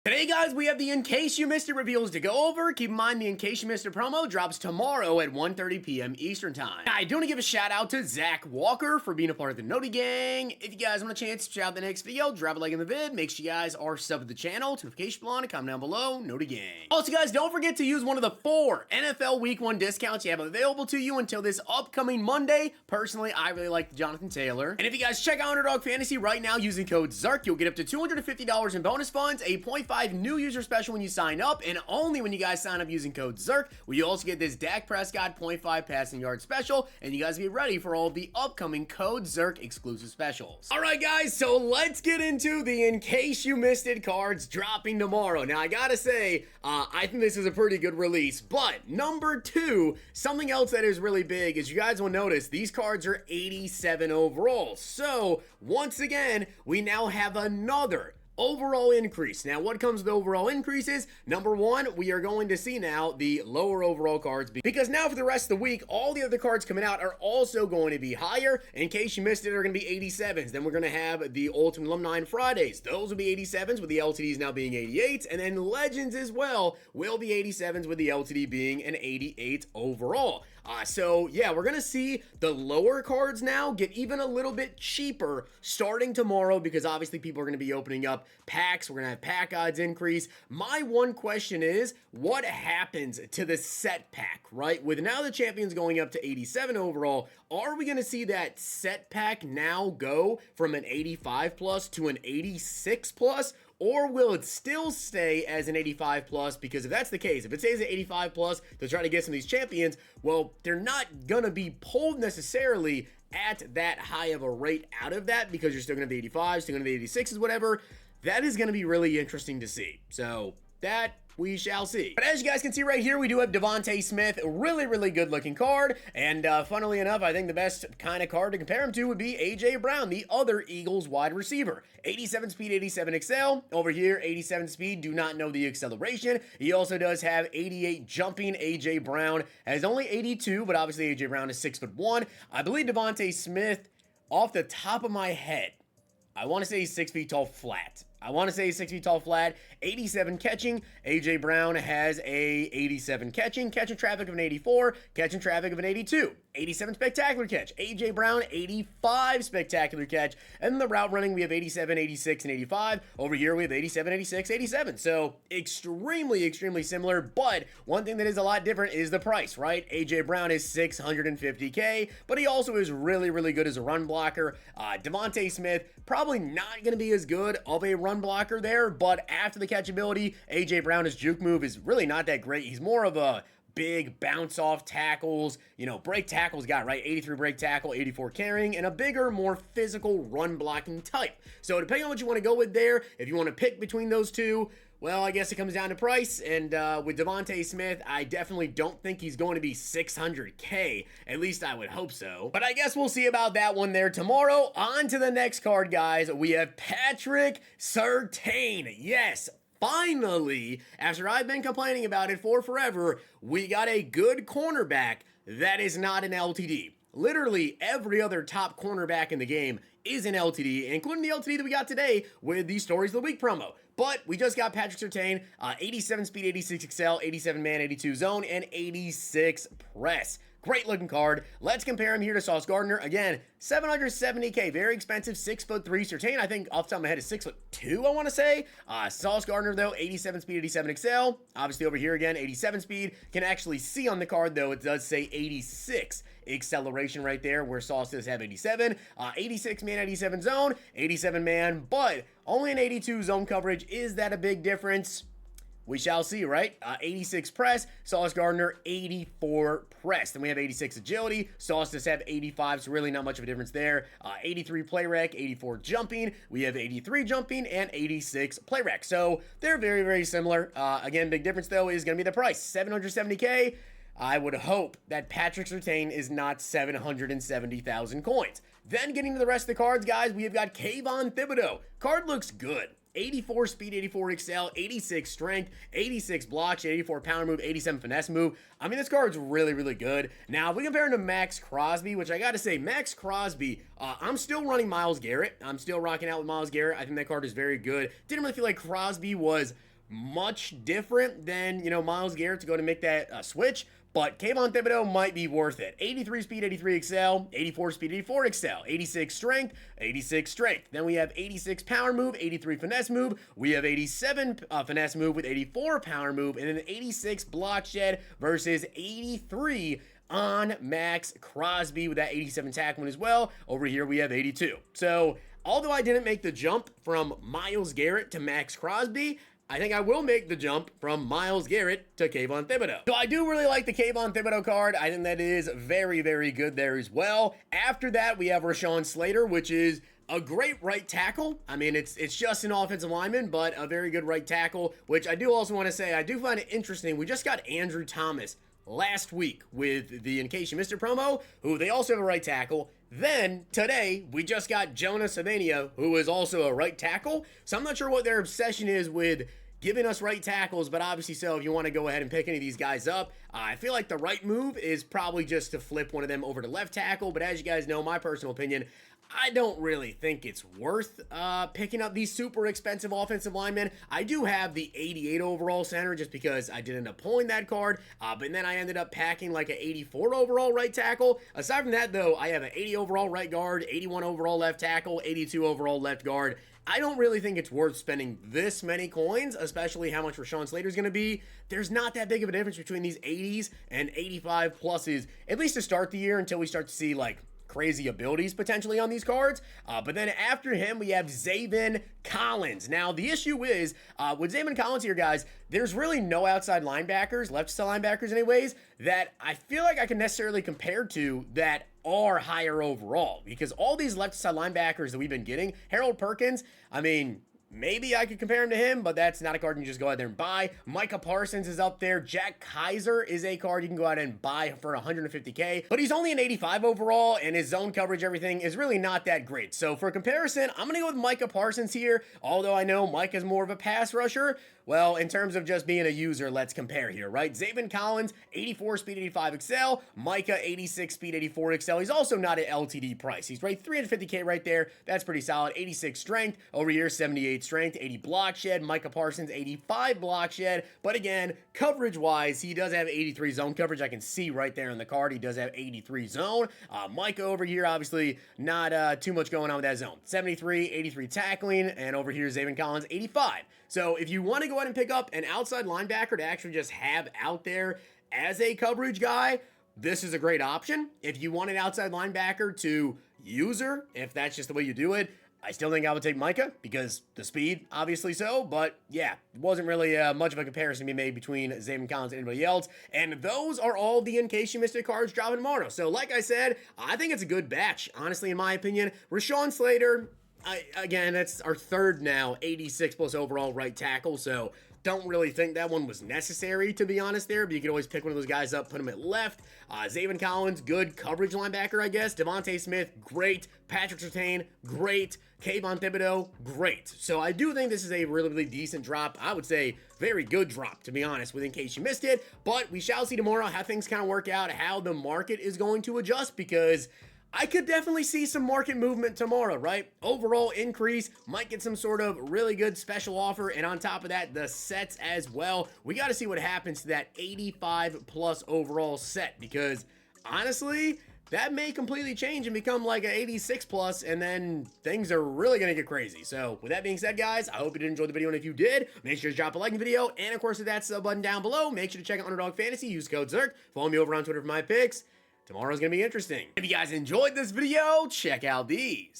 Today, guys, we have the In Case You Missed It reveals to go over. Keep in mind, the In Case You Missed It promo drops tomorrow at 1:30 p.m. Eastern Time. I do want to give a shout out to Zach Walker for being a part of the Noti Gang. If you guys want a chance to check out the next video, drop a like in the vid. Make sure you guys are subbed to the channel, notification bell on, and comment down below, Noti Gang. Also, guys, don't forget to use one of the 4 NFL Week 1 discounts you have available to you until this upcoming Monday. Personally, I really like Jonathan Taylor. And if you guys check out Underdog Fantasy right now using code ZARK, you'll get up to $250 in bonus funds, a 0.5 new user special when you sign up, and only when you guys sign up using code ZERK will you also get this Dak Prescott 0.5 passing yard special, and you guys be ready for all the upcoming code ZERK exclusive specials. Alright guys, so let's get into the In Case You Missed It cards dropping tomorrow. Now I gotta say, I think this is a pretty good release, but number 2, something else that is really big is you guys will notice these cards are 87 overall. So once again, we now have another overall increase. Now, what comes with overall increases? Number 1, we are going to see now the lower overall cards because now for the rest of the week, all the other cards coming out are also going to be higher. In case you missed it, they're going to be 87s. Then we're going to have the Ultimate Alumni Fridays. Those will be 87s with the LTDs now being 88s. And then Legends as well will be 87s with the LTD being an 88 overall. So yeah, we're going to see the lower cards now get even a little bit cheaper starting tomorrow because obviously people are going to be opening up packs. We're going to have pack odds increase. My one question is, what happens to the set pack, right? With now the champions going up to 87 overall, are we going to see that set pack now go from an 85 plus to an 86 plus? Or will it still stay as an 85 plus? Because if that's the case, if it stays at 85 plus to try to get some of these champions, well, they're not going to be pulled necessarily at that high of a rate out of that because you're still going to have the 85s, still going to have the 86s, whatever. That is going to be really interesting to see. So that we shall see. But as you guys can see right here, we do have Devonta Smith, really good looking card. And funnily enough, I think the best kind of card to compare him to would be AJ Brown, the other Eagles wide receiver. 87 speed, 87 excel. Over here, 87 speed, do not know the acceleration. He also does have 88 jumping. AJ Brown has only 82, but obviously AJ Brown is 6'1". I believe Devonta Smith, off the top of my head, I want to say he's 6 feet tall flat. 87 catching. AJ Brown has a 87 catching traffic of an 84, catching traffic of an 82. 87 spectacular catch. AJ Brown, 85 spectacular catch. And the route running, we have 87, 86, and 85. Over here, we have 87, 86, 87. So extremely similar. But one thing that is a lot different is the price, right? AJ Brown is $650K, but he also is really good as a run blocker. Devonta Smith, probably not going to be as good of a run blocker there, but after the catchability, AJ Brown, his juke move is really not that great. He's more of a big bounce off tackles, break tackles guy, right? 83 break tackle, 84 carrying, and a bigger, more physical run blocking type. So depending on what you want to go with there, if you want to pick between those two, well, I guess it comes down to price, and with Devonta Smith, I definitely don't think he's going to be $600K. At least I would hope so. But I guess we'll see about that one there tomorrow. On to the next card, guys. We have Patrick Surtain. Yes, finally, after I've been complaining about it for forever, we got a good cornerback that is not an LTD. Literally every other top cornerback in the game is an LTD, including the LTD that we got today with the Stories of the Week promo. But we just got Patrick Surtain, 87 speed, 86 excel, 87 man, 82 zone, and 86 press. Great looking card. Let's compare him here to Sauce Gardner. Again, $770K, very expensive, 6'3". Surtain, I think off the top of my head, is 6'2", I want to say. Sauce Gardner, though, 87 speed, 87 excel. Obviously, over here again, 87 speed. Can actually see on the card, though, it does say 86 acceleration right there, where Sauce does have 87. 86 man, 87 zone, 87 man, but only an 82 zone coverage. Is that a big difference? We shall see, right? 86 press, Sauce Gardner, 84 press. Then we have 86 agility. Sauce does have 85, so really not much of a difference there. 83 play rec, 84 jumping. We have 83 jumping and 86 play rec. So they're very similar. Again, big difference, though, is going to be the price. $770K. I would hope that Patrick Surtain is not 770,000 coins. Then getting to the rest of the cards, guys, we have got Kayvon Thibodeau. Card looks good. 84 speed, 84 excel, 86 strength, 86 blocks, 84 power move, 87 finesse move. I mean, this card's really good. Now, if we compare him to Max Crosby, which I gotta say, Max Crosby, I'm still running Myles Garrett. I'm still rocking out with Myles Garrett. I think that card is very good. Didn't really feel like Crosby was much different than, Myles Garrett to go to make that switch. But Kayvon Thibodeau might be worth it. 83 speed, 83 excel, 84 speed, 84 excel, 86 strength, 86 strength. Then we have 86 power move, 83 finesse move. We have 87 finesse move with 84 power move, and then 86 block shed versus 83 on Max Crosby with that 87 tackling as well. Over here we have 82. So although I didn't make the jump from Myles Garrett to Max Crosby, I think I will make the jump from Myles Garrett to Kayvon Thibodeau. So I do really like the Kayvon Thibodeau card. I think that is very, very good there as well. After that, we have Rashawn Slater, which is a great right tackle. I mean, it's just an offensive lineman, but a very good right tackle, which I do also want to say, I do find it interesting. We just got Andrew Thomas last week with the In Case You Missed It promo, who they also have a right tackle. Then, today, we just got Jonah Savania, who is also a right tackle. So I'm not sure what their obsession is with giving us right tackles, but obviously so if you want to go ahead and pick any of these guys up, I feel like the right move is probably just to flip one of them over to left tackle. But as you guys know, my personal opinion, I don't really think it's worth picking up these super expensive offensive linemen. I do have the 88 overall center just because I did end up pulling that card, but then I ended up packing like an 84 overall right tackle. Aside from that, though, I have an 80 overall right guard, 81 overall left tackle, 82 overall left guard. I don't really think it's worth spending this many coins, especially how much Rashawn Slater is going to be. There's not that big of a difference between these 80s and 85 pluses, at least to start the year, until we start to see like crazy abilities potentially on these cards. But then after him, we have Zaven Collins. Now, the issue is, with Zaven Collins here, guys, there's really no outside linebackers, left side linebackers anyways, that I feel like I can necessarily compare to that are higher overall. Because all these left side linebackers that we've been getting, Harold Perkins, I mean, maybe I could compare him to him, but that's not a card you can just go out there and buy. Micah Parsons is up there. Jack Kaiser is a card you can go out and buy for 150K, but he's only an 85 overall, and his zone coverage, everything is really not that great. So for comparison, I'm going to go with Micah Parsons here, although I know Micah's more of a pass rusher. Well, in terms of just being a user, let's compare here, right? Zaven Collins, 84 speed, 85 excel. Micah, 86 speed, 84 excel. He's also not at LTD price. He's right 350K right there. That's pretty solid. 86 strength. Over here, 78 strength, 80 block shed. Micah Parsons, 85 block shed. But again, coverage-wise, he does have 83 zone coverage. I can see right there in the card. He does have 83 zone. Micah over here, obviously, not too much going on with that zone. 73, 83 tackling. And over here, Zaven Collins, 85. So if you want to go ahead and pick up an outside linebacker to actually just have out there as a coverage guy, this is a great option. If you want an outside linebacker to user, if that's just the way you do it, I still think I would take Micah because the speed, obviously so. But yeah, it wasn't really much of a comparison to be made between Zaven Collins and anybody else. And those are all the In Case You Missed It cards dropping tomorrow. So like I said, I think it's a good batch, honestly, in my opinion. Rashawn Slater, again, that's our third now, 86 plus overall right tackle, so don't really think that one was necessary, to be honest there, but you can always pick one of those guys up, put him at left. Zaven Collins, good coverage linebacker, I guess. Devonta Smith, great. Patrick Surtain, great. Kayvon Thibodeau, great. So I do think this is a really, really decent drop. I would say very good drop, to be honest, with In Case You Missed It, but we shall see tomorrow how things kind of work out, how the market is going to adjust, because I could definitely see some market movement tomorrow, right? Overall increase, might get some sort of really good special offer, and on top of that, the sets as well. We got to see what happens to that 85 plus overall set, because honestly, that may completely change and become like an 86 plus, and then things are really going to get crazy. So with that being said, guys, I hope you did enjoy the video, and if you did, make sure to drop a like in the video, and of course, hit that sub button down below. Make sure to check out Underdog Fantasy, use code ZERK, follow me over on Twitter for my picks. Tomorrow's going to be interesting. If you guys enjoyed this video, check out these.